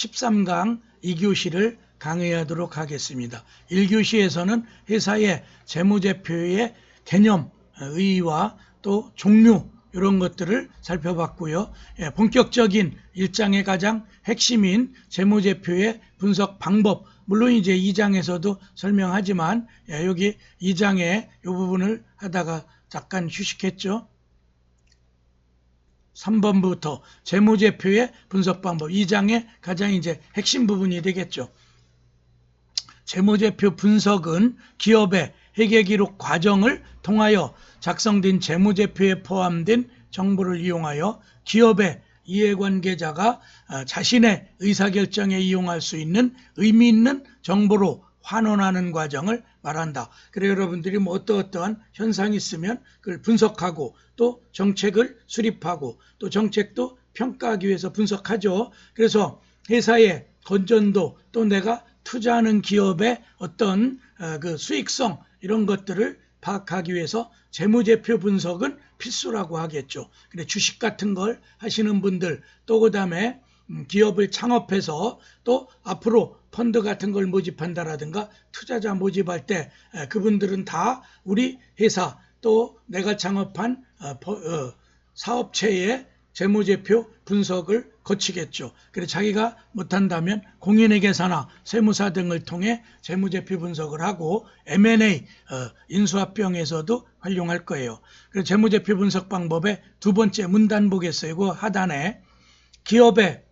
13강 2교시를 강의하도록 하겠습니다. 1교시에서는 회사의 재무제표의 개념, 의의와 또 종류 이런 것들을 살펴봤고요. 본격적인 1장의 가장 핵심인 재무제표의 분석 방법, 물론 이제 2장에서도 설명하지만 여기 2장의 이 부분을 하다가 잠깐 휴식했죠. 3번부터 재무제표의 분석 방법, 2장의 가장 이제 핵심 부분이 되겠죠. 재무제표 분석은 기업의 회계기록 과정을 통하여 작성된 재무제표에 포함된 정보를 이용하여 기업의 이해관계자가 자신의 의사결정에 이용할 수 있는 의미 있는 정보로 환원하는 과정을 말한다. 그래 여러분들이 뭐 어떠한 현상이 있으면 그걸 분석하고 또 정책을 수립하고 또 정책도 평가하기 위해서 분석하죠. 그래서 회사의 건전도 또 내가 투자하는 기업의 어떤 그 수익성 이런 것들을 파악하기 위해서 재무제표 분석은 필수라고 하겠죠. 그래 주식 같은 걸 하시는 분들 또 그다음에 기업을 창업해서 또 앞으로 펀드 같은 걸 모집한다라든가 투자자 모집할 때 그분들은 다 우리 회사 또 내가 창업한 사업체의 재무제표 분석을 거치겠죠. 그래서 자기가 못한다면 공인회계사나 세무사 등을 통해 재무제표 분석을 하고 M&A 인수합병에서도 활용할 거예요. 그래서 재무제표 분석 방법의 두 번째 문단 보겠어요. 이거 하단에 기업의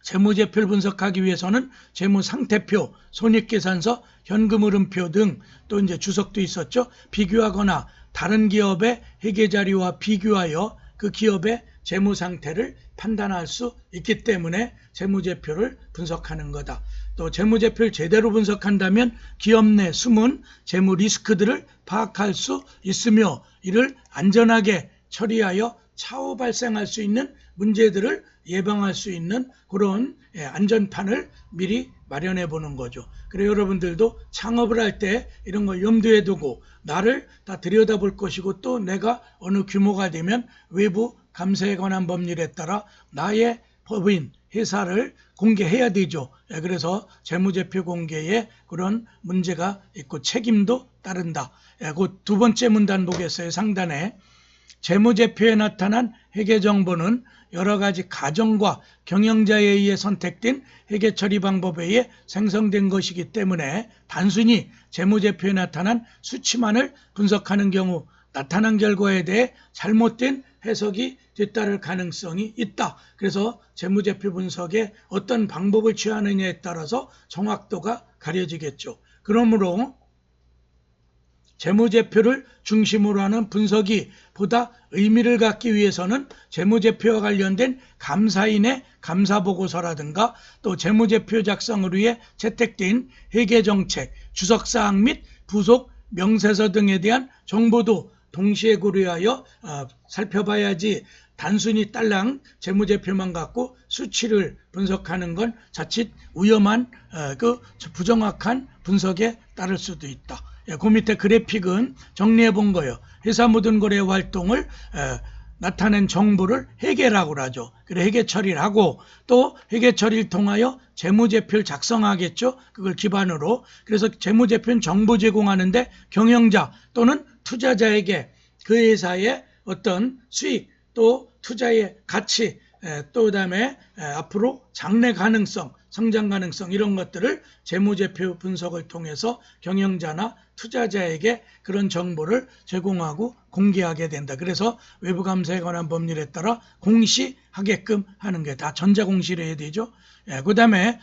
재무제표를 분석하기 위해서는 재무상태표, 손익계산서, 현금흐름표 등 또 이제 주석도 있었죠. 비교하거나 다른 기업의 회계자료와 비교하여 그 기업의 재무상태를 판단할 수 있기 때문에 재무제표를 분석하는 거다. 또 재무제표를 제대로 분석한다면 기업 내 숨은 재무 리스크들을 파악할 수 있으며 이를 안전하게 처리하여 차후 발생할 수 있는 문제들을 예방할 수 있는 그런 안전판을 미리 마련해 보는 거죠. 그래서 여러분들도 창업을 할 때 이런 걸 염두에 두고 나를 다 들여다볼 것이고 또 내가 어느 규모가 되면 외부 감세에 관한 법률에 따라 나의 법인 회사를 공개해야 되죠. 그래서 재무제표 공개에 그런 문제가 있고 책임도 따른다. 그 두 번째 문단 보겠어요. 상단에 재무제표에 나타난 회계정보는 여러 가지 가정과 경영자에 의해 선택된 회계 처리 방법에 의해 생성된 것이기 때문에 단순히 재무제표에 나타난 수치만을 분석하는 경우 나타난 결과에 대해 잘못된 해석이 뒤따를 가능성이 있다. 그래서 재무제표 분석에 어떤 방법을 취하느냐에 따라서 정확도가 가려지겠죠. 그러므로 재무제표를 중심으로 하는 분석이 보다 의미를 갖기 위해서는 재무제표와 관련된 감사인의 감사보고서라든가 또 재무제표 작성을 위해 채택된 회계정책, 주석사항 및 부속 명세서 등에 대한 정보도 동시에 고려하여 살펴봐야지 단순히 딸랑 재무제표만 갖고 수치를 분석하는 건 자칫 위험한 그 부정확한 분석에 따를 수도 있다. 그 밑에 그래픽은 정리해 본 거예요. 회사 모든 거래 활동을 나타낸 정보를 회계라고 하죠. 그래 회계 처리를 하고 또 회계 처리를 통하여 재무제표를 작성하겠죠. 그걸 기반으로. 그래서 재무제표는 정보 제공하는데 경영자 또는 투자자에게 그 회사의 어떤 수익 또 투자의 가치 또 그다음에 앞으로 장래 가능성, 성장 가능성 이런 것들을 재무제표 분석을 통해서 경영자나 투자자에게 그런 정보를 제공하고 공개하게 된다. 그래서 외부감사에 관한 법률에 따라 공시하게끔 하는 게 다 전자공시를 해야 되죠. 그 다음에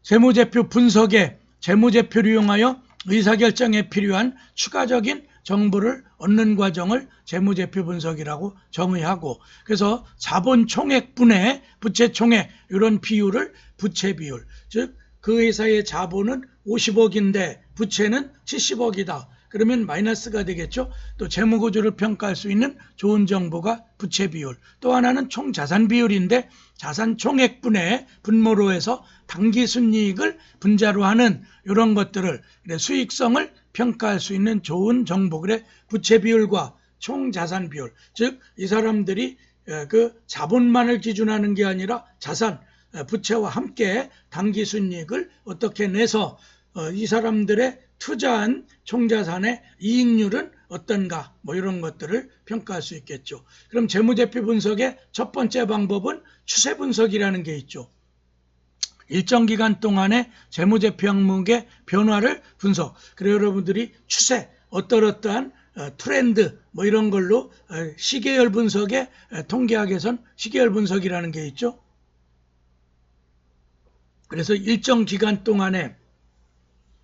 재무제표 분석에 재무제표를 이용하여 의사결정에 필요한 추가적인 정보를 얻는 과정을 재무제표 분석이라고 정의하고 그래서 자본 총액분의 부채 총액 이런 비율을 부채 비율 즉 그 회사의 자본은 50억인데 부채는 70억이다. 그러면 마이너스가 되겠죠. 또 재무구조를 평가할 수 있는 좋은 정보가 부채 비율 또 하나는 총자산 비율인데 자산 총액분의 분모로 해서 당기순이익을 분자로 하는 이런 것들을 수익성을 평가할 수 있는 좋은 정보 그래 부채 비율과 총자산 비율 즉 이 사람들이 그 자본만을 기준하는 게 아니라 자산 부채와 함께 당기순이익을 어떻게 내서 이 사람들의 투자한 총자산의 이익률은 어떤가, 뭐 이런 것들을 평가할 수 있겠죠. 그럼 재무제표 분석의 첫 번째 방법은 추세 분석이라는 게 있죠. 일정 기간 동안의 재무제표 항목의 변화를 분석. 그래서 여러분들이 추세, 어떠한 트렌드 뭐 이런 걸로 시계열 분석의 통계학에선 시계열 분석이라는 게 있죠. 그래서 일정 기간 동안에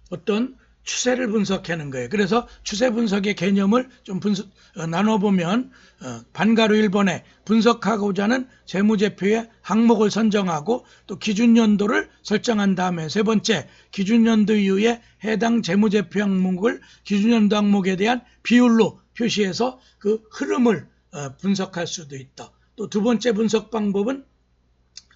어떤 추세를 분석하는 거예요. 그래서 추세 분석의 개념을 좀 나눠보면 반가로 1번에 분석하고자 하는 재무제표의 항목을 선정하고 또 기준연도를 설정한 다음에 세 번째 기준연도 이후에 해당 재무제표 항목을 기준연도 항목에 대한 비율로 표시해서 그 흐름을 분석할 수도 있다. 또 두 번째 분석 방법은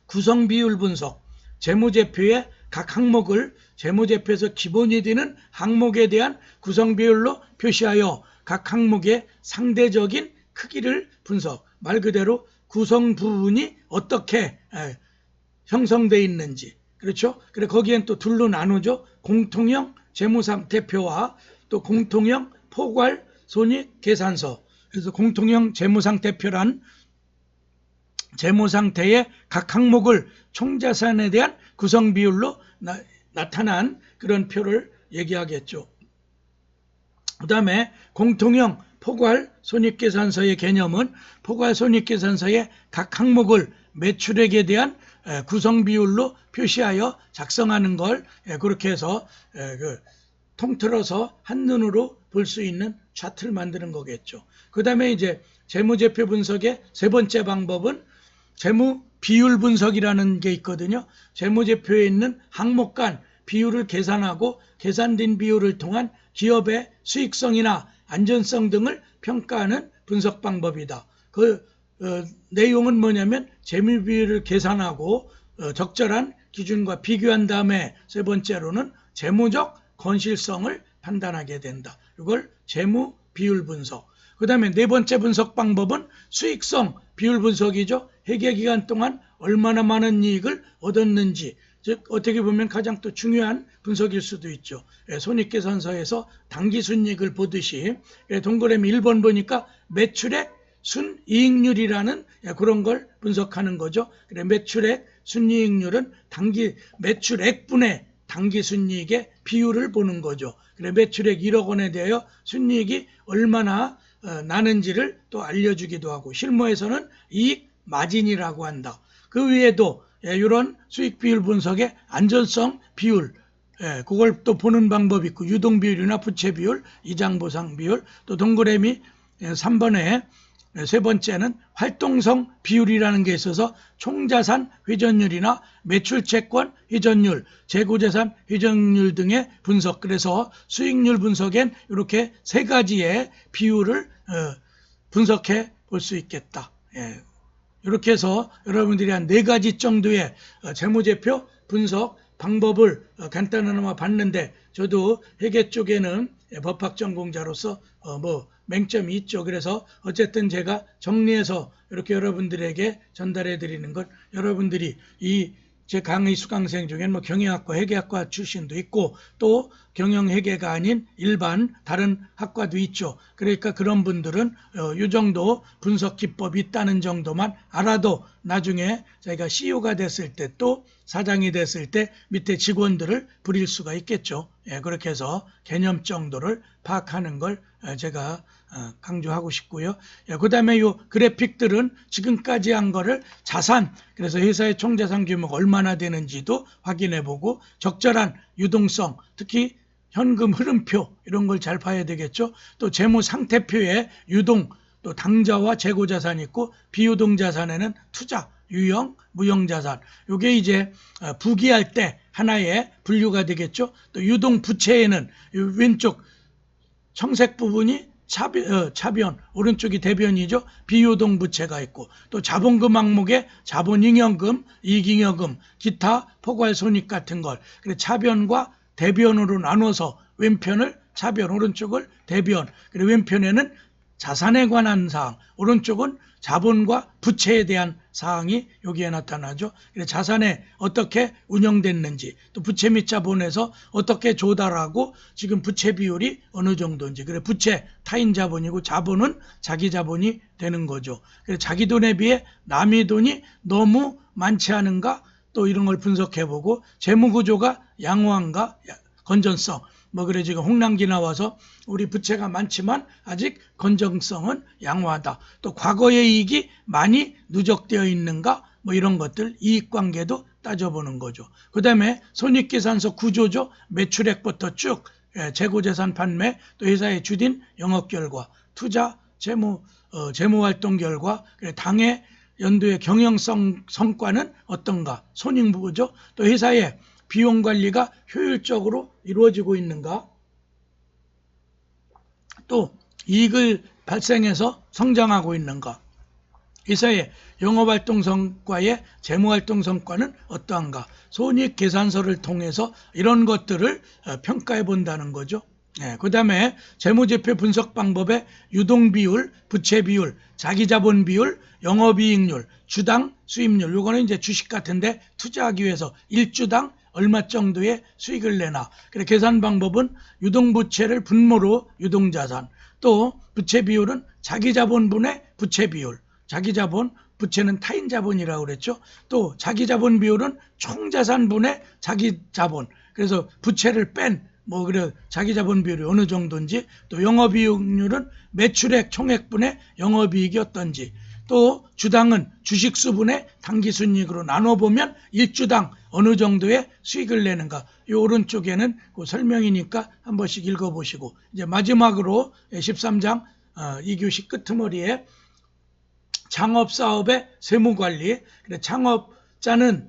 구성비율 분석. 재무제표의 각 항목을 재무제표에서 기본이 되는 항목에 대한 구성비율로 표시하여 각 항목의 상대적인 크기를 분석. 말 그대로 구성 부분이 어떻게 형성되어 있는지. 그렇죠? 그래 거기엔 또 둘로 나누죠. 공통형 재무상태표와 또 공통형 포괄 손익계산서. 그래서 공통형 재무상태표란 재무상태의 각 항목을 총자산에 대한 구성 비율로 나타난 그런 표를 얘기하겠죠. 그 다음에 공통형 포괄 손익계산서의 개념은 포괄 손익계산서의 각 항목을 매출액에 대한 구성 비율로 표시하여 작성하는 걸 그렇게 해서 통틀어서 한눈으로 볼 수 있는 차트를 만드는 거겠죠. 그 다음에 이제 재무제표 분석의 세 번째 방법은 재무 비율 분석이라는 게 있거든요. 재무제표에 있는 항목 간 비율을 계산하고 계산된 비율을 통한 기업의 수익성이나 안전성 등을 평가하는 분석 방법이다. 그 내용은 뭐냐면 재무 비율을 계산하고 적절한 기준과 비교한 다음에 세 번째로는 재무적 건실성을 판단하게 된다. 이걸 재무 비율 분석. 그 다음에 네 번째 분석 방법은 수익성 비율 분석이죠. 회계기간 동안 얼마나 많은 이익을 얻었는지, 즉 어떻게 보면 가장 또 중요한 분석일 수도 있죠. 손익계산서에서 당기순이익을 보듯이 동그라미 1번 보니까 매출액 순이익률이라는 그런 걸 분석하는 거죠. 그래 매출액 순이익률은 매출액분의 당기순이익의 비율을 보는 거죠. 그래 매출액 1억 원에 대하여 순이익이 얼마나 나는지를 또 알려주기도 하고 실무에서는 이익 마진이라고 한다. 그 외에도 이런 수익 비율 분석의 안전성 비율 그걸 또 보는 방법이 있고 유동 비율이나 부채 비율, 이장 보상 비율, 또 동그라미 3번에 세 번째는 활동성 비율이라는 게 있어서 총자산 회전율이나 매출채권 회전율, 재고자산 회전율 등의 분석. 그래서 수익률 분석엔 이렇게 세 가지의 비율을 분석해 볼 수 있겠다. 이렇게 해서 여러분들이 한 4가지 정도의 재무제표 분석 방법을 간단하나마 봤는데 저도 회계 쪽에는 법학 전공자로서 맹점이 있죠. 그래서 어쨌든 제가 정리해서 이렇게 여러분들에게 전달해 드리는 건 여러분들이 제 강의 수강생 중엔 경영학과 회계학과 출신도 있고 또 경영회계가 아닌 일반 다른 학과도 있죠. 그러니까 그런 분들은 이 정도 분석 기법이 있다는 정도만 알아도 나중에 자기가 CEO가 됐을 때 또 사장이 됐을 때 밑에 직원들을 부릴 수가 있겠죠. 그렇게 해서 개념 정도를 파악하는 걸 제가 강조하고 싶고요. 그 다음에 이 그래픽들은 지금까지 한 거를 자산, 그래서 회사의 총자산 규모가 얼마나 되는지도 확인해 보고 적절한 유동성, 특히 현금 흐름표 이런 걸 잘 봐야 되겠죠. 또 재무 상태표에 유동, 또 당좌와 재고자산이 있고 비유동자산에는 투자, 유형, 무형자산. 이게 이제 부기할 때 하나의 분류가 되겠죠. 또 유동 부채에는 왼쪽 청색 부분이 차변, 오른쪽이 대변이죠. 비유동 부채가 있고 또 자본금 항목에 자본잉여금, 이익잉여금, 기타 포괄 손익 같은 걸 그래 차변과 대변으로 나눠서 왼편을 차변, 오른쪽을 대변. 그리고 왼편에는 자산에 관한 사항, 오른쪽은 자본과 부채에 대한 사항이 여기에 나타나죠. 그래서 자산에 어떻게 운영됐는지, 또 부채 및 자본에서 어떻게 조달하고 지금 부채 비율이 어느 정도인지. 그래 부채 타인 자본이고 자본은 자기 자본이 되는 거죠. 그래서 자기 돈에 비해 남의 돈이 너무 많지 않은가, 또 이런 걸 분석해보고 재무 구조가 양호한가, 건전성. 그래 지금 홍남기 나와서 우리 부채가 많지만 아직 건전성은 양호하다. 또 과거의 이익이 많이 누적되어 있는가, 이런 것들 이익관계도 따져보는 거죠. 그 다음에 손익계산서 구조죠. 매출액부터 쭉 재고재산 판매, 또 회사의 주딘 영업결과, 투자, 재무활동 결과, 당의 연도의 경영성 성과는 어떤가, 손익부죠. 또 회사의 비용 관리가 효율적으로 이루어지고 있는가, 또 이익을 발생해서 성장하고 있는가, 회사의 영업활동 성과의 재무활동 성과는 어떠한가, 손익계산서를 통해서 이런 것들을 평가해 본다는 거죠. 그 다음에 재무제표 분석 방법에 유동비율, 부채비율, 자기자본 비율, 영업이익률, 주당 수입률, 요거는 이제 주식 같은데 투자하기 위해서 1주당 얼마 정도의 수익을 내나. 그래 계산 방법은 유동부채를 분모로 유동자산, 또 부채 비율은 자기자본분의 부채 비율, 자기자본, 부채는 타인 자본이라고 그랬죠. 또 자기자본 비율은 총자산분의 자기자본, 그래서 부채를 뺀 그래 자기자본 비율이 어느 정도인지, 또 영업이익률은 매출액 총액분의 영업이익이 어떤지, 또 주당은 주식수분의 당기순이익으로 나눠보면 1주당 어느 정도의 수익을 내는가. 이 오른쪽에는 그 설명이니까 한 번씩 읽어보시고, 이제 마지막으로 13장 2교시 끄트머리에 창업사업의 세무관리, 창업자는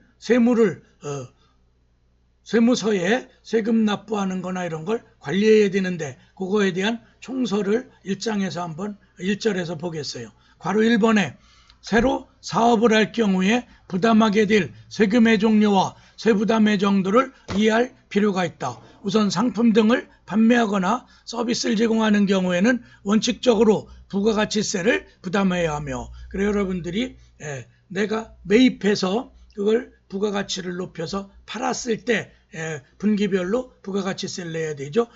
세무서에 세금 납부하는 거나 이런 걸 관리해야 되는데, 그거에 대한 총서를 1장에서 한번 1절에서 보겠어요. 괄호 1번에 새로 사업을 할 경우에 부담하게 될 세금의 종류와 세부담의 정도를 이해할 필요가 있다. 우선 상품 등을 판매하거나 서비스를 제공하는 경우에는 원칙적으로 부가가치세를 부담해야 하며, 그래 여러분들이 내가 매입해서 그걸 부가가치를 높여서 팔았을 때 분기별로 부가가치세를 내야 되죠.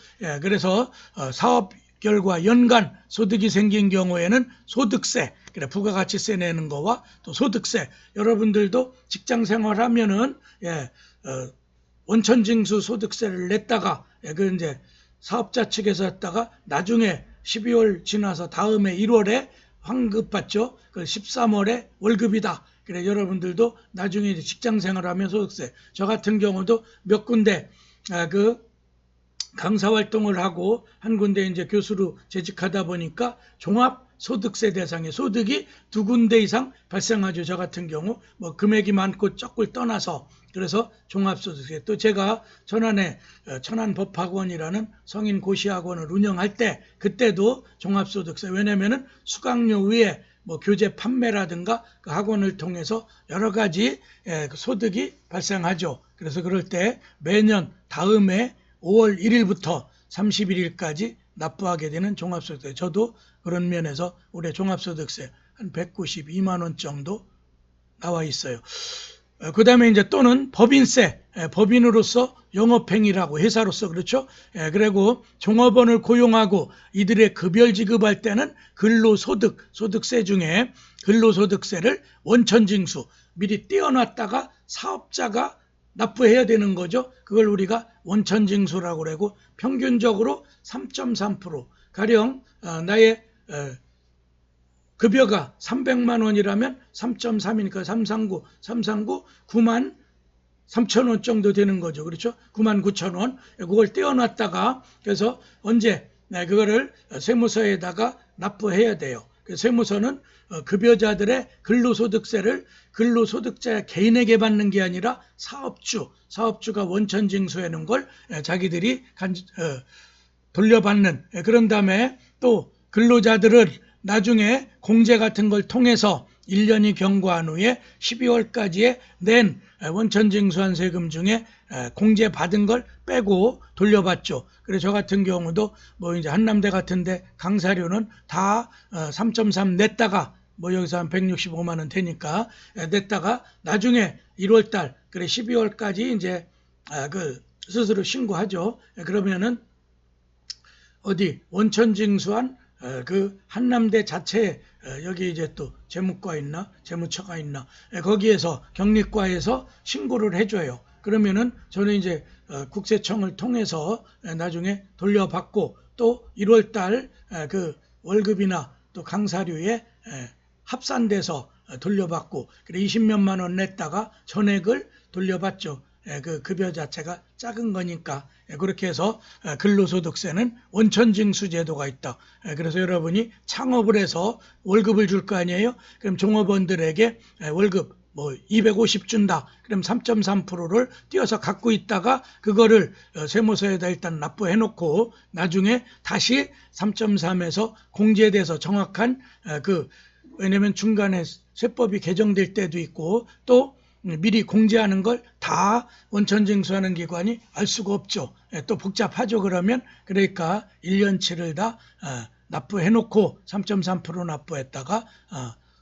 그래서 사업 결과 연간 소득이 생긴 경우에는 소득세, 그래 부가가치세 내는 거와 또 소득세, 여러분들도 직장 생활하면은 원천징수 소득세를 냈다가 그 이제 사업자 측에서 했다가 나중에 12월 지나서 다음에 1월에 환급 받죠. 그 13월에 월급이다. 그래 여러분들도 나중에 이제 직장 생활하면 소득세. 저 같은 경우도 몇 군데 그 강사 활동을 하고 한 군데 이제 교수로 재직하다 보니까 종합소득세 대상의 소득이 2군데 이상 발생하죠. 저 같은 경우 금액이 많고 적고를 떠나서. 그래서 종합소득세. 또 제가 천안에 천안법학원이라는 성인 고시학원을 운영할 때 그때도 종합소득세. 왜냐면은 수강료 위에 교재 판매라든가 그 학원을 통해서 여러 가지 소득이 발생하죠. 그래서 그럴 때 매년 다음에 5월 1일부터 31일까지 납부하게 되는 종합소득세. 저도 그런 면에서 올해 종합소득세 한 192만 원 정도 나와 있어요. 그 다음에 이제 또는 법인세, 법인으로서 영업행위라고 회사로서 그렇죠. 그리고 종업원을 고용하고 이들의 급여를 지급할 때는 근로소득, 소득세 중에 근로소득세를 원천징수 미리 떼어놨다가 사업자가 납부해야 되는 거죠. 그걸 우리가 원천징수라고 그러고 평균적으로 3.3% 가령 나의 급여가 300만 원이라면 3.3이니까 339 9만 3천 원 정도 되는 거죠. 그렇죠? 9만 9천 원. 그걸 떼어놨다가 그래서 언제 그거를 세무서에다가 납부해야 돼요. 세무서는 급여자들의 근로소득세를 근로소득자 개인에게 받는 게 아니라 사업주가 원천징수하는 걸 자기들이 돌려받는. 그런 다음에 또 근로자들을 나중에 공제 같은 걸 통해서 1년이 경과한 후에 12월까지에 낸 원천징수한 세금 중에 공제 받은 걸 빼고 돌려받죠. 그래서 저 같은 경우도 이제 한남대 같은데 강사료는 다 3.3 냈다가 뭐 여기서 한 165만 원 되니까 냈다가 나중에 1월달 그래 12월까지 이제 그 스스로 신고하죠. 그러면은 어디 원천징수한 그 한남대 자체에 여기 이제 또 재무과 있나 재무처가 있나 거기에서 경리과에서 신고를 해줘요. 그러면은 저는 이제 국세청을 통해서 나중에 돌려받고 또 1월달 그 월급이나 또 강사료에 합산돼서 돌려받고 그래 20몇만 원 냈다가 전액을 돌려받죠. 그 급여 자체가 작은 거니까 그렇게 해서 근로소득세는 원천징수 제도가 있다. 그래서 여러분이 창업을 해서 월급을 줄 거 아니에요? 그럼 종업원들에게 월급 뭐 250 준다. 그럼 3.3%를 띄어서 갖고 있다가 그거를 세무서에다 일단 납부해 놓고 나중에 다시 3.3에서 공제돼서 정확한 왜냐면 중간에 세법이 개정될 때도 있고 또 미리 공제하는 걸 다 원천징수하는 기관이 알 수가 없죠. 또 복잡하죠. 그러니까 1년치를 다 납부해 놓고 3.3% 납부했다가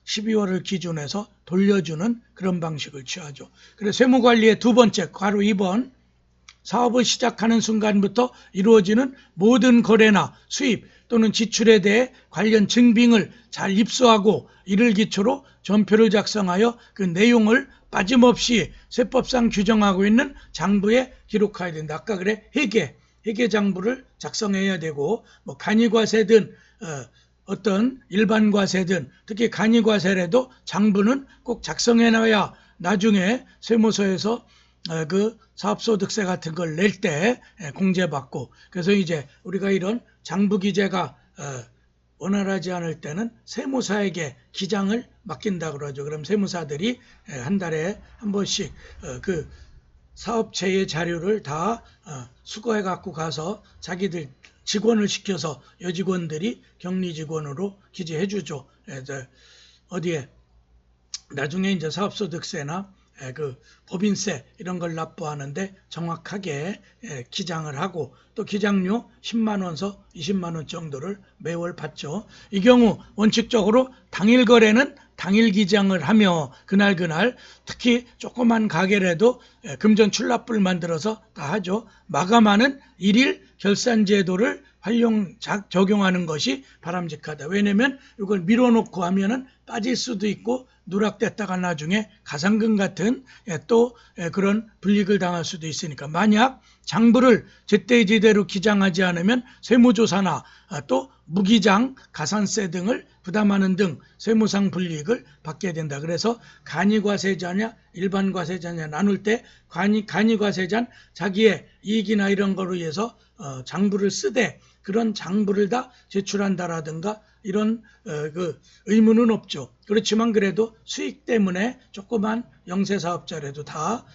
12월을 기준해서 돌려주는 그런 방식을 취하죠. 그래서 세무관리의 두 번째 괄호 2번 사업을 시작하는 순간부터 이루어지는 모든 거래나 수입 또는 지출에 대해 관련 증빙을 잘 입수하고 이를 기초로 전표를 작성하여 그 내용을 빠짐없이 세법상 규정하고 있는 장부에 기록해야 된다. 아까 그래 회계 장부를 작성해야 되고 뭐 간이과세든 어떤 일반 과세든 특히 간이과세라도 장부는 꼭 작성해놔야 나중에 세무서에서 그 사업소득세 같은 걸 낼 때 공제받고 그래서 이제 우리가 이런 장부 기재가 원활하지 않을 때는 세무사에게 기장을 맡긴다 그러죠. 그럼 세무사들이 한 달에 한 번씩 그 사업체의 자료를 다 수거해 갖고 가서 자기들 직원을 시켜서 여직원들이 격리 직원으로 기재해 주죠. 어디에 나중에 이제 사업소득세나 그 법인세 이런 걸 납부하는데 정확하게 기장을 하고 또 기장료 10만 원서 20만 원 정도를 매월 받죠. 이 경우 원칙적으로 당일 거래는 당일 기장을 하며 그날 특히 조그만 가게라도 금전 출납부를 만들어서 다 하죠. 마감하는 일일 결산 제도를 적용하는 것이 바람직하다. 왜냐면 이걸 밀어놓고 하면은 빠질 수도 있고 누락됐다가 나중에 가상금 같은 또 그런 불이익을 당할 수도 있으니까 만약 장부를 제때제대로 기장하지 않으면 세무조사나 또 무기장, 가산세 등을 부담하는 등 세무상 불이익을 받게 된다. 그래서 간이과세자냐 일반과세자냐 나눌 때 간이과세자는 자기의 이익이나 이런 거로 해서 장부를 쓰되 그런 장부를 다 제출한다라든가 이런 그 의무는 없죠. 그렇지만 그래도 수익 때문에 조그만 영세사업자라도 다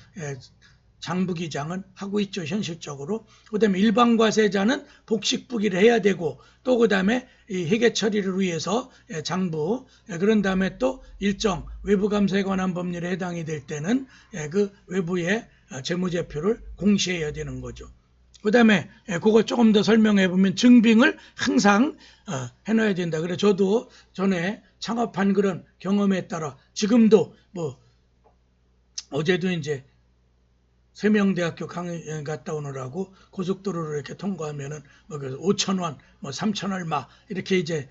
장부 기장은 하고 있죠. 현실적으로. 그다음에 일반과세자는 복식부기를 해야 되고 또 그다음에 이 회계 처리를 위해서 장부 그런 다음에 또 일정 외부감사에 관한 법률에 해당이 될 때는 그 외부의 재무제표를 공시해야 되는 거죠. 그 다음에 그거 조금 더 설명해 보면 증빙을 항상 해놔야 된다. 그래 저도 전에 창업한 그런 경험에 따라 지금도 뭐 어제도 이제 세명대학교 강의 갔다 오느라고 고속도로를 이렇게 통과하면은 뭐 5,000원, 뭐 3,000 얼마 이렇게 이제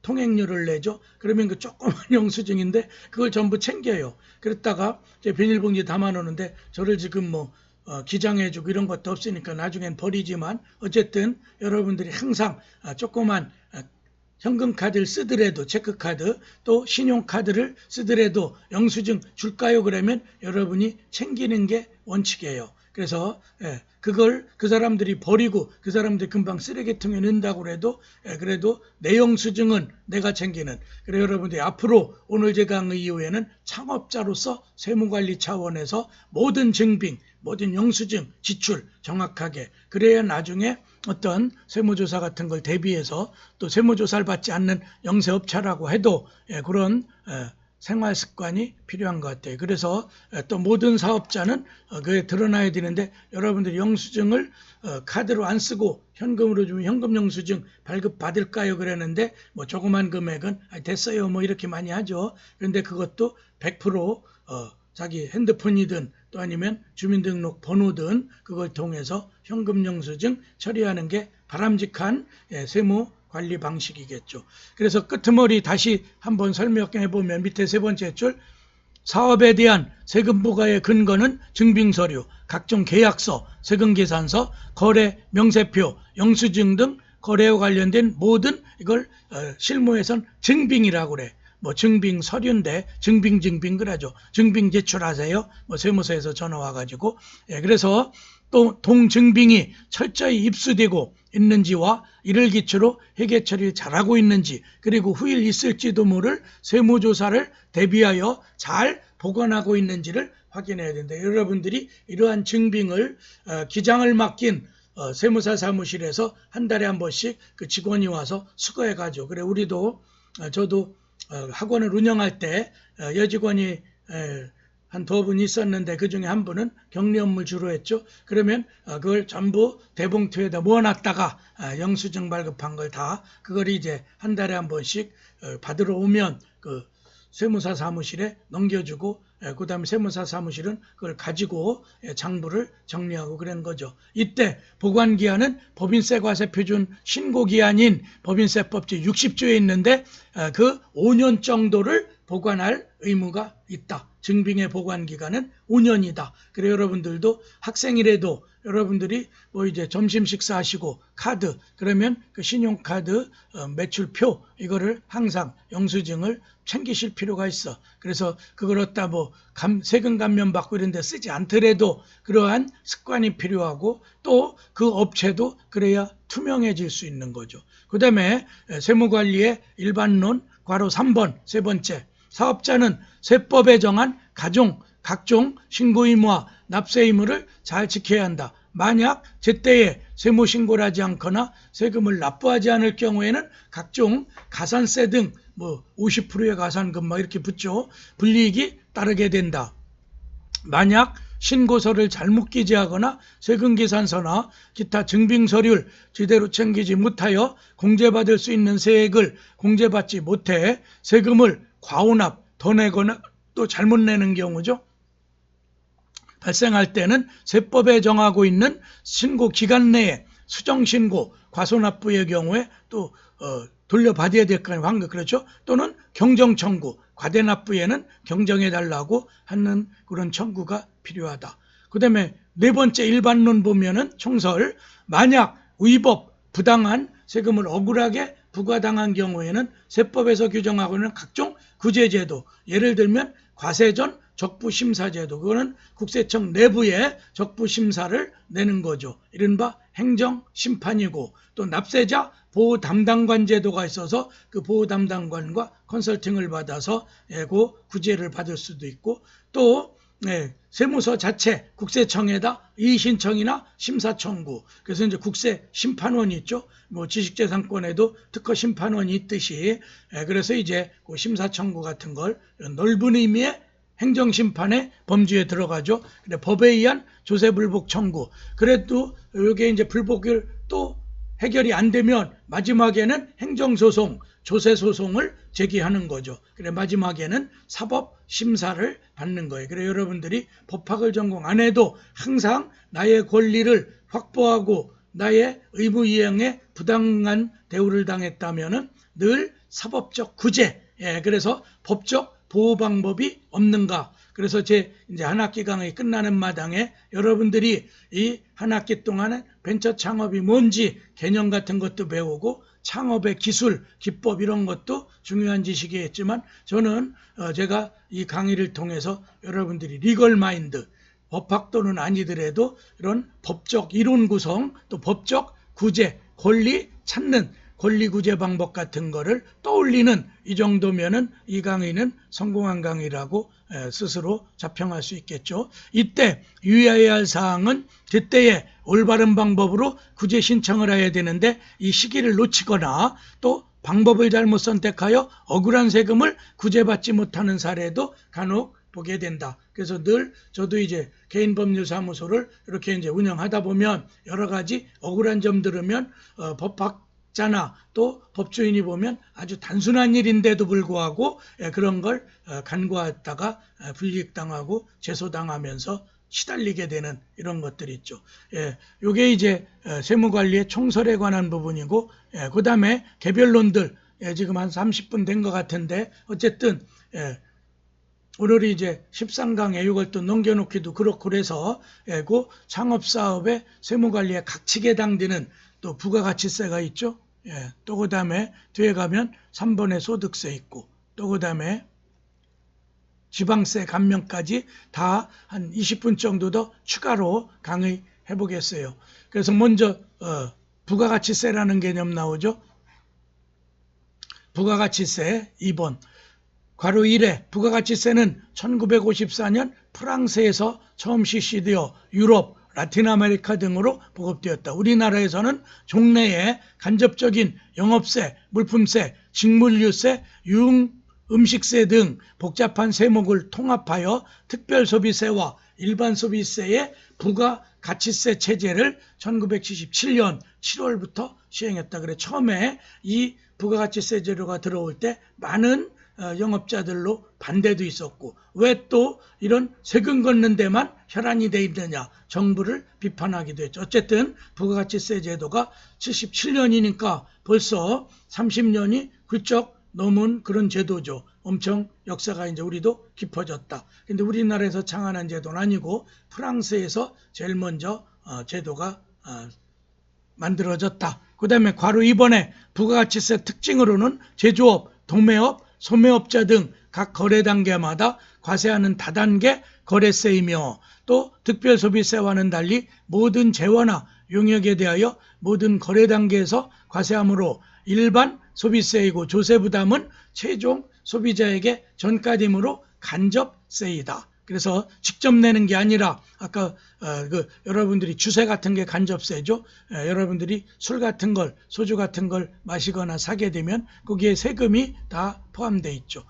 통행료를 내죠. 그러면 그 조그만 영수증인데 그걸 전부 챙겨요. 그랬다가 이제 비닐봉지 담아놓는데 저를 지금 뭐 기장해주고 이런 것도 없으니까 나중엔 버리지만 어쨌든 여러분들이 항상 조그만 현금카드를 쓰더라도 체크카드 또 신용카드를 쓰더라도 영수증 줄까요? 그러면 여러분이 챙기는 게 원칙이에요. 그래서 그걸 그 사람들이 버리고 그 사람들이 금방 쓰레기통에 넣는다고 해도 그래도 내 영수증은 내가 챙기는. 그래 여러분들이 앞으로 오늘 제 강의 이후에는 창업자로서 세무관리 차원에서 모든 증빙, 모든 영수증, 지출 정확하게 그래야 나중에 어떤 세무조사 같은 걸 대비해서 또 세무조사를 받지 않는 영세업체라고 해도 그런 생활 습관이 필요한 것 같아요. 그래서 또 모든 사업자는 그게 드러나야 되는데 여러분들이 영수증을 카드로 안 쓰고 현금으로 주면 현금 영수증 발급 받을까요? 그랬는데 뭐 조그만 금액은 됐어요 뭐 이렇게 많이 하죠. 그런데 그것도 100% 자기 핸드폰이든 또 아니면 주민등록 번호든 그걸 통해서 현금 영수증 처리하는 게 바람직한 세무 관리 방식이겠죠. 그래서 끄트머리 다시 한번 설명해 보면 밑에 세 번째 줄 사업에 대한 세금 부과의 근거는 증빙서류, 각종 계약서, 세금계산서, 거래 명세표, 영수증 등 거래와 관련된 모든 이걸 실무에선 증빙이라고 그래. 뭐 증빙 서류인데 증빙 그러죠. 증빙 제출하세요. 뭐 세무서에서 전화 와가지고 그래서 또 동증빙이 철저히 입수되고 있는지와 이를 기초로 회계 처리를 잘하고 있는지 그리고 후일 있을지도 모를 세무조사를 대비하여 잘 보관하고 있는지를 확인해야 된다. 여러분들이 이러한 증빙을 기장을 맡긴 세무사 사무실에서 한 달에 한 번씩 그 직원이 와서 수거해 가죠. 그래 우리도 저도 학원을 운영할 때 여직원이 한 2분 있었는데 그중에 한 분은 격리 업무를 주로 했죠. 그러면 그걸 전부 대봉투에다 모아놨다가 영수증 발급한 걸 다 그걸 이제 한 달에 한 번씩 받으러 오면 그 세무사 사무실에 넘겨주고 그 다음에 세무사 사무실은 그걸 가지고 장부를 정리하고 그런 거죠. 이때 보관기한은 법인세 과세 표준 신고기한인 법인세법 제60조에 있는데 그 5년 정도를 보관할 의무가 있다. 증빙의 보관기간은 5년이다. 그래 여러분들도 학생이라도 여러분들이 뭐 이제 점심 식사하시고 카드 그러면 그 신용카드 매출표 이거를 항상 영수증을 챙기실 필요가 있어. 그래서 그걸 갖다 뭐 세금 감면 받고 이런 데 쓰지 않더라도 그러한 습관이 필요하고 또 그 업체도 그래야 투명해질 수 있는 거죠. 그 다음에 세무관리의 일반론 괄호 3번 세 번째 사업자는 세법에 정한 각종 신고 의무와 납세 의무를 잘 지켜야 한다. 만약 제때에 세무 신고를 하지 않거나 세금을 납부하지 않을 경우에는 각종 가산세 등 뭐 50%의 가산금 막 이렇게 붙죠. 불이익이 따르게 된다. 만약 신고서를 잘못 기재하거나 세금계산서나 기타 증빙서류를 제대로 챙기지 못하여 공제받을 수 있는 세액을 공제받지 못해 세금을 과오납, 더 내거나 또 잘못 내는 경우죠. 발생할 때는 세법에 정하고 있는 신고 기간 내에 수정신고, 과소납부의 경우에 또 돌려받아야 될 거 아니에요. 환급 그렇죠? 또는 경정청구, 과대납부에는 경정해달라고 하는 그런 청구가 필요하다. 그 다음에 네 번째 일반론 보면은 총설 만약 위법, 부당한 세금을 억울하게 부과당한 경우에는 세법에서 규정하고 있는 각종 구제제도 예를 들면 과세전 적부심사제도 그거는 국세청 내부에 적부심사를 내는 거죠. 이른바 행정심판이고 또 납세자 보호담당관 제도가 있어서 그 보호담당관과 컨설팅을 받아서 그 구제를 받을 수도 있고 또 세무서 자체 국세청에다 이의신청이나 심사청구 그래서 이제 국세심판원이 있죠. 뭐 지식재산권에도 특허심판원이 있듯이 그래서 이제 그 심사청구 같은 걸 넓은 의미의 행정심판의 범주에 들어가죠. 근데 법에 의한 조세불복 청구 그래도 이게 이제 불복을 또 해결이 안 되면 마지막에는 행정소송, 조세소송을 제기하는 거죠. 그래 마지막에는 사법심사를 받는 거예요. 그래 여러분들이 법학을 전공 안 해도 항상 나의 권리를 확보하고 나의 의무이행에 부당한 대우를 당했다면은 늘 사법적 구제, 그래서 법적 보호 방법이 없는가. 그래서 제 이제 한 학기 강의 끝나는 마당에 여러분들이 이 한 학기 동안에 벤처 창업이 뭔지 개념 같은 것도 배우고 창업의 기술, 기법 이런 것도 중요한 지식이겠지만 저는 제가 이 강의를 통해서 여러분들이 리걸 마인드, 법학도는 아니더라도 이런 법적 이론 구성, 또 법적 구제, 권리 찾는 권리 구제 방법 같은 거를 떠올리는 이 정도면은 이 강의는 성공한 강의라고 스스로 자평할 수 있겠죠. 이때 유의해야 할 사항은 그때의 올바른 방법으로 구제 신청을 해야 되는데 이 시기를 놓치거나 또 방법을 잘못 선택하여 억울한 세금을 구제받지 못하는 사례도 간혹 보게 된다. 그래서 늘 저도 이제 개인법률사무소를 이렇게 이제 운영하다 보면 여러 가지 억울한 점 들으면 법학자나 또 법조인이 보면 아주 단순한 일인데도 불구하고 그런 걸 간과했다가 불이익당하고 제소당하면서 시달리게 되는 이런 것들이 있죠. 요게 이제 세무관리의 총설에 관한 부분이고, 그 다음에 개별론들, 지금 한 30분 된 것 같은데, 어쨌든, 오늘이 이제 13강에 이걸 또 넘겨놓기도 그렇고 그래서, 그 창업사업의 세무관리에 각치게 당기는 또 부가가치세가 있죠. 또 그 다음에 뒤에 가면 3번에 소득세 있고, 또 그 다음에 지방세 감면까지 다 한 20분 정도 더 추가로 강의해 보겠어요. 그래서 먼저 부가가치세라는 개념 나오죠. 부가가치세 2번 괄호 1에 부가가치세는 1954년 프랑스에서 처음 실시되어 유럽, 라틴 아메리카 등으로 보급되었다. 우리나라에서는 종래에 간접적인 영업세, 물품세, 직물류세, 음식세 등 복잡한 세목을 통합하여 특별소비세와 일반소비세의 부가가치세 체제를 1977년 7월부터 시행했다. 그래 처음에 이 부가가치세 제도가 들어올 때 많은 영업자들로 반대도 있었고 왜 또 이런 세금 걷는 데만 혈안이 돼 있느냐 정부를 비판하기도 했죠. 어쨌든 부가가치세 제도가 77년이니까 벌써 30년이 훌쩍 넘은 그런 제도죠. 엄청 역사가 이제 우리도 깊어졌다. 근데 우리나라에서 창안한 제도는 아니고 프랑스에서 제일 먼저 제도가 만들어졌다. 그 다음에 괄호 2번에 부가가치세 특징으로는 제조업, 도매업, 소매업자 등 각 거래 단계마다 과세하는 다단계 거래세이며 또 특별소비세와는 달리 모든 재화나 용역에 대하여 모든 거래 단계에서 과세하므로 일반 소비세이고 조세부담은 최종 소비자에게 전가되므로 간접세이다. 그래서 직접 내는 게 아니라 아까 여러분들이 주세 같은 게 간접세죠. 여러분들이 술 같은 걸 소주 같은 걸 마시거나 사게 되면 거기에 세금이 다 포함되어 있죠.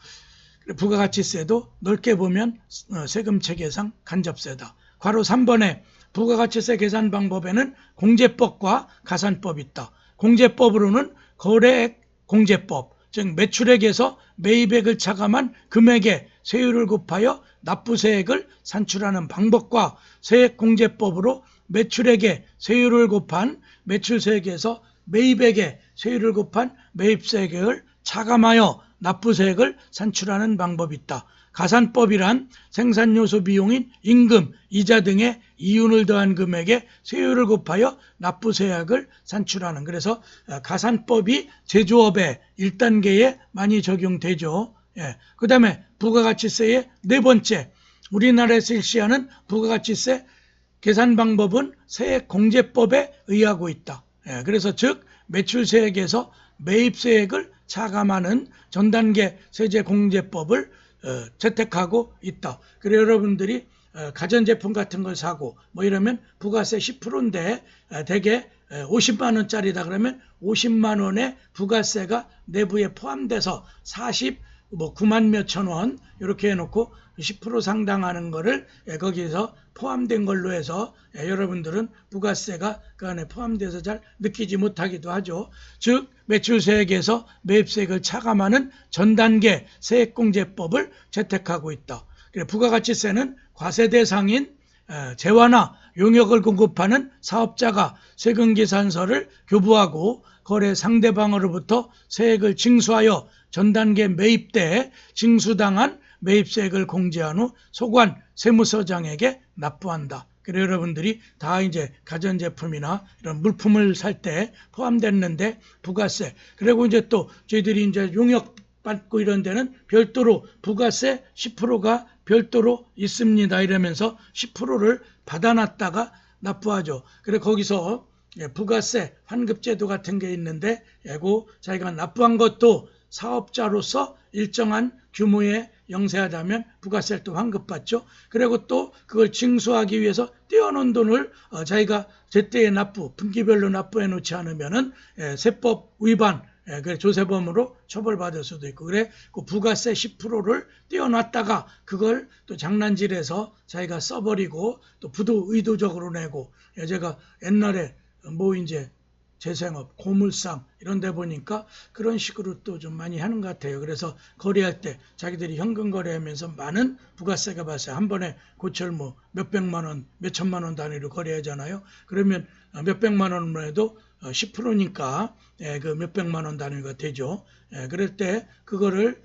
부가가치세도 넓게 보면 세금 체계상 간접세다. 괄호 3번에 부가가치세 계산 방법에는 공제법과 가산법이 있다. 공제법으로는 거래액 공제법, 즉 매출액에서 매입액을 차감한 금액에 세율을 곱하여 납부세액을 산출하는 방법과 세액공제법으로 매출액에 세율을 곱한 매출세액에서 매입액에 세율을 곱한 매입세액을 차감하여 납부세액을 산출하는 방법이 있다. 가산법이란 생산요소 비용인 임금, 이자 등의 이윤을 더한 금액에 세율을 곱하여 납부세액을 산출하는, 그래서 가산법이 제조업의 1단계에 많이 적용되죠. 그 다음에 부가가치세의 네 번째, 우리나라에서 실시하는 부가가치세 계산 방법은 세액공제법에 의하고 있다. 그래서 즉 매출세액에서 매입세액을 차감하는 전단계 세제공제법을 채택하고 있다. 그래 여러분들이 가전제품 같은 걸 사고 뭐 이러면 부가세 10%인데 대개 50만 원짜리다 그러면 50만 원의 부가세가 내부에 포함돼서 9만 몇천 원 이렇게 해놓고 10% 상당하는 거를 거기에서 포함된 걸로 해서 여러분들은 부가세가 그 안에 포함돼서 잘 느끼지 못하기도 하죠. 즉 매출세액에서 매입세액을 차감하는 전단계 세액공제법을 채택하고 있다. 부가가치세는 과세 대상인 재화나 용역을 공급하는 사업자가 세금계산서를 교부하고 거래 상대방으로부터 세액을 징수하여 전단계 매입 때 징수당한 매입세액을 공제한 후 소관 세무서장에게 납부한다. 그래서 여러분들이 다 이제 가전제품이나 이런 물품을 살 때 포함됐는데 부가세. 그리고 이제 또 저희들이 이제 용역 받고 이런 데는 별도로 부가세 10%가 별도로 있습니다. 이러면서 10%를 받아놨다가 납부하죠. 그래 거기서 부가세 환급제도 같은 게 있는데 자기가 납부한 것도 사업자로서 일정한 규모의 영세하다면 부가세를 또 환급받죠. 그리고 또 그걸 징수하기 위해서 떼어놓은 돈을 자기가 제때에 분기별로 납부해 놓지 않으면은 세법 위반, 그래 조세범으로 처벌받을 수도 있고, 그래 그 부가세 10%를 떼어놨다가 그걸 또 장난질해서 자기가 써버리고 또 부도 의도적으로 내고, 제가 옛날에 뭐 이제 재생업, 고물상 이런 데 보니까 그런 식으로 또 좀 많이 하는 것 같아요. 그래서 거래할 때 자기들이 현금 거래하면서 많은 부가세가 발생, 한 번에 고철 뭐 몇백만 원, 몇천만 원 단위로 거래하잖아요. 그러면 몇백만 원만 해도 10%니까 그 몇백만 원 단위가 되죠. 그럴 때 그거를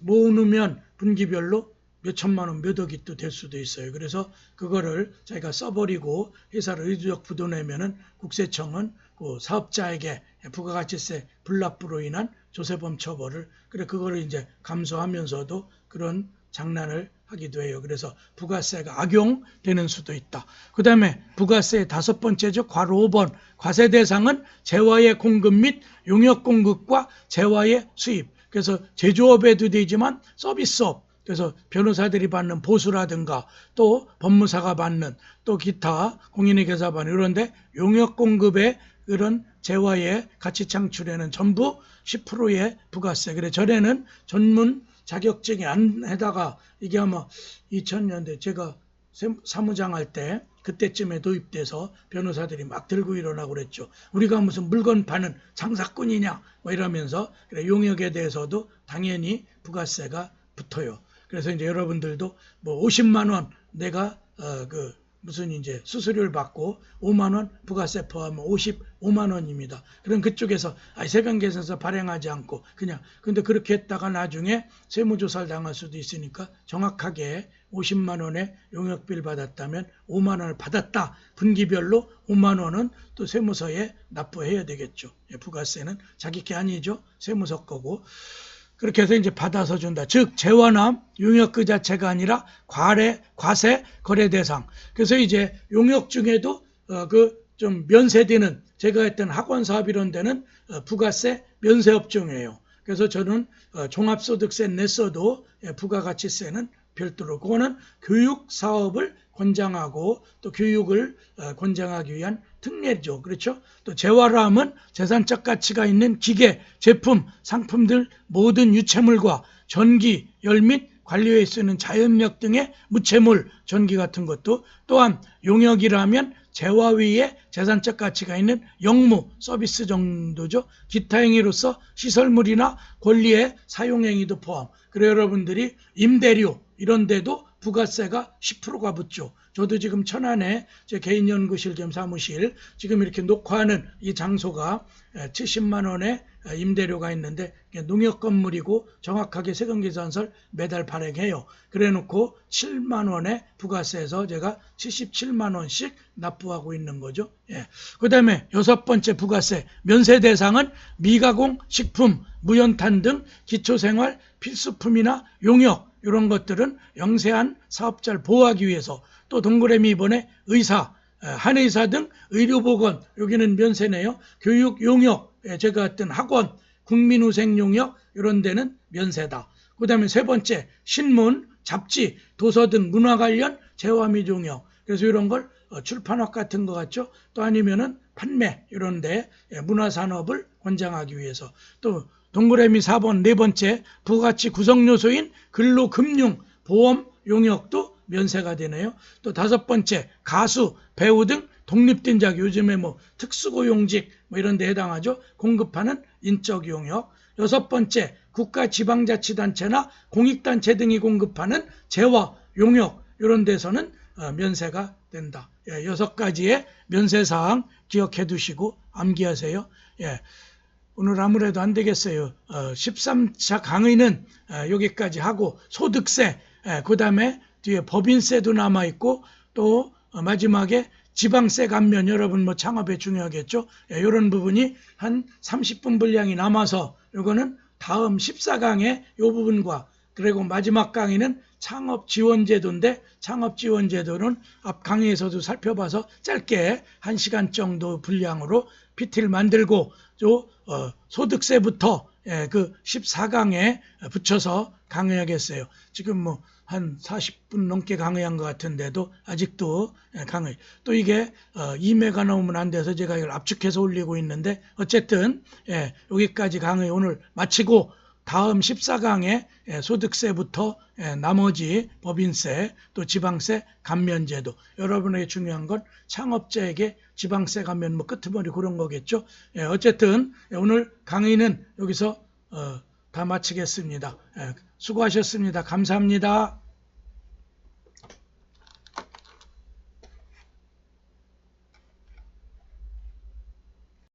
모으면 분기별로 몇천만 원, 몇 억이 또 될 수도 있어요. 그래서 그거를 자기가 써버리고 회사를 의도적 부도 내면은 국세청은 그 사업자에게 부가가치세 불납부로 인한 조세범 처벌을, 그래 그거를 이제 감수하면서도 그런 장난을 하기도 해요. 그래서 부가세가 악용되는 수도 있다. 그 다음에 부가세의 5번째죠. 괄호 5번. 과세 대상은 재화의 공급 및 용역 공급과 재화의 수입. 그래서 제조업에도 되지만 서비스업, 그래서 변호사들이 받는 보수라든가 또 법무사가 받는 또 기타 공인회계사 받는 이런데 용역 공급의 그런 재화의 가치 창출에는 전부 10%의 부가세. 그래 전에는 전문 자격증이 안 해다가 이게 아마 2000년대 제가 사무장 할 때 그때쯤에 도입돼서 변호사들이 막 들고 일어나고 그랬죠. 우리가 무슨 물건 파는 장사꾼이냐 뭐 이러면서, 그래 용역에 대해서도 당연히 부가세가 붙어요. 그래서 이제 여러분들도 뭐 50만 원 내가 무슨 이제 수수료를 받고 5만 원 부가세 포함하면 55만 원입니다. 그럼 그쪽에서 세관계에서 발행하지 않고 그냥, 근데 그렇게 했다가 나중에 세무조사를 당할 수도 있으니까 정확하게 50만 원의 용역비를 받았다면 5만 원을 받았다. 분기별로 5만 원은 또 세무서에 납부해야 되겠죠. 부가세는 자기 게 아니죠. 세무서 거고. 그렇게 해서 이제 받아서 준다. 즉 재화나 용역 그 자체가 아니라 과세 거래 대상. 그래서 이제 용역 중에도 좀 면세되는, 제가 했던 학원 사업 이런 데는 부가세 면세 업종이에요. 그래서 저는 종합소득세 냈어도 부가가치세는 별도로, 그거는 교육 사업을 권장하고 또 교육을 권장하기 위한 특례죠. 그렇죠? 또 재화라 하면 재산적 가치가 있는 기계, 제품, 상품들 모든 유체물과 전기, 열 및 관리에 쓰는 자연력 등의 무체물, 전기 같은 것도, 또한 용역이라면 재화 위에 재산적 가치가 있는 영무, 서비스 정도죠. 기타 행위로서 시설물이나 권리의 사용 행위도 포함. 그래서 여러분들이 임대료 이런 데도 부가세가 10%가 붙죠. 저도 지금 천안에 제 개인 연구실 겸 사무실 지금 이렇게 녹화하는 이 장소가 70만 원의 임대료가 있는데 농협 건물이고 정확하게 세금계산서를 매달 발행해요. 그래 놓고 7만 원의 부가세에서 제가 77만 원씩 납부하고 있는 거죠. 그 다음에 6번째 부가세 면세 대상은 미가공, 식품, 무연탄 등 기초생활 필수품이나 용역 이런 것들은 영세한 사업자를 보호하기 위해서, 또 동그라미 이번에 의사, 한의사 등 의료보건 여기는 면세네요. 교육 용역, 제가 했던 학원, 국민후생 용역 이런 데는 면세다. 그 다음에 3번째 신문, 잡지, 도서 등 문화 관련 재화 및 용역. 그래서 이런 걸 출판업 같은 거 같죠. 또 아니면은 판매 이런 데 문화산업을 권장하기 위해서. 또 동그라미 4번 4번째 부가가치 구성요소인 근로금융, 보험 용역도 면세가 되네요. 또 5번째 가수, 배우 등 독립된 자격, 요즘에 뭐 특수고용직 뭐 이런 데 해당하죠. 공급하는 인적 용역. 6번째 국가지방자치단체나 공익단체 등이 공급하는 재화, 용역 이런 데서는 면세가 된다. 6가지의 면세사항 기억해 두시고 암기하세요. 오늘 아무래도 안 되겠어요. 13차 강의는 여기까지 하고 소득세, 그 다음에 뒤에 법인세도 남아있고 또 마지막에 지방세 감면, 여러분 뭐 창업에 중요하겠죠. 이런 부분이 한 30분 분량이 남아서 이거는 다음 14강의 이 부분과, 그리고 마지막 강의는 창업지원제도인데 창업지원제도는 앞 강의에서도 살펴봐서 짧게 1시간 정도 분량으로 PT를 만들고 소득세부터 그 14강에 붙여서 강의하겠어요. 지금 뭐 한 40분 넘게 강의한 것 같은데도 아직도 강의. 또 이게 2메가 넘으면 안 돼서 제가 이걸 압축해서 올리고 있는데 어쨌든 여기까지 강의 오늘 마치고 다음 14강에 소득세부터 나머지 법인세 또 지방세 감면제도, 여러분에게 중요한 건 창업자에게 지방세 감면 뭐 끄트머리 그런 거겠죠. 어쨌든 오늘 강의는 여기서 다 마치겠습니다. 수고하셨습니다. 감사합니다.